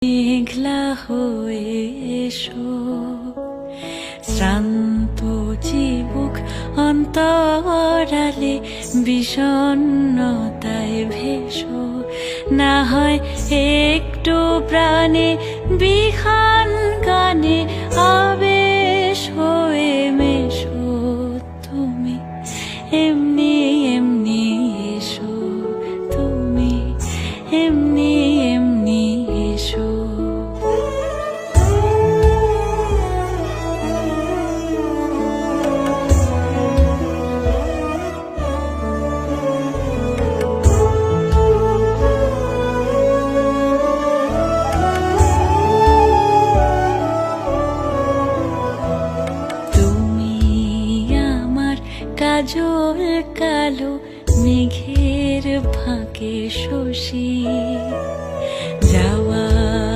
মেঘলা হয়ে এসো, শ্রান্ত চিবুক অন্তরালে বিষণ্ণতায় ভেসো, না হয় একটু প্রাণে বিহান গানে আবেশ হয়ে মেশো। তুমি এমনি এমনি এসো, তুমি এমনি এমনি এসো। কাজল কালো মেঘের ফাঁকে শশী,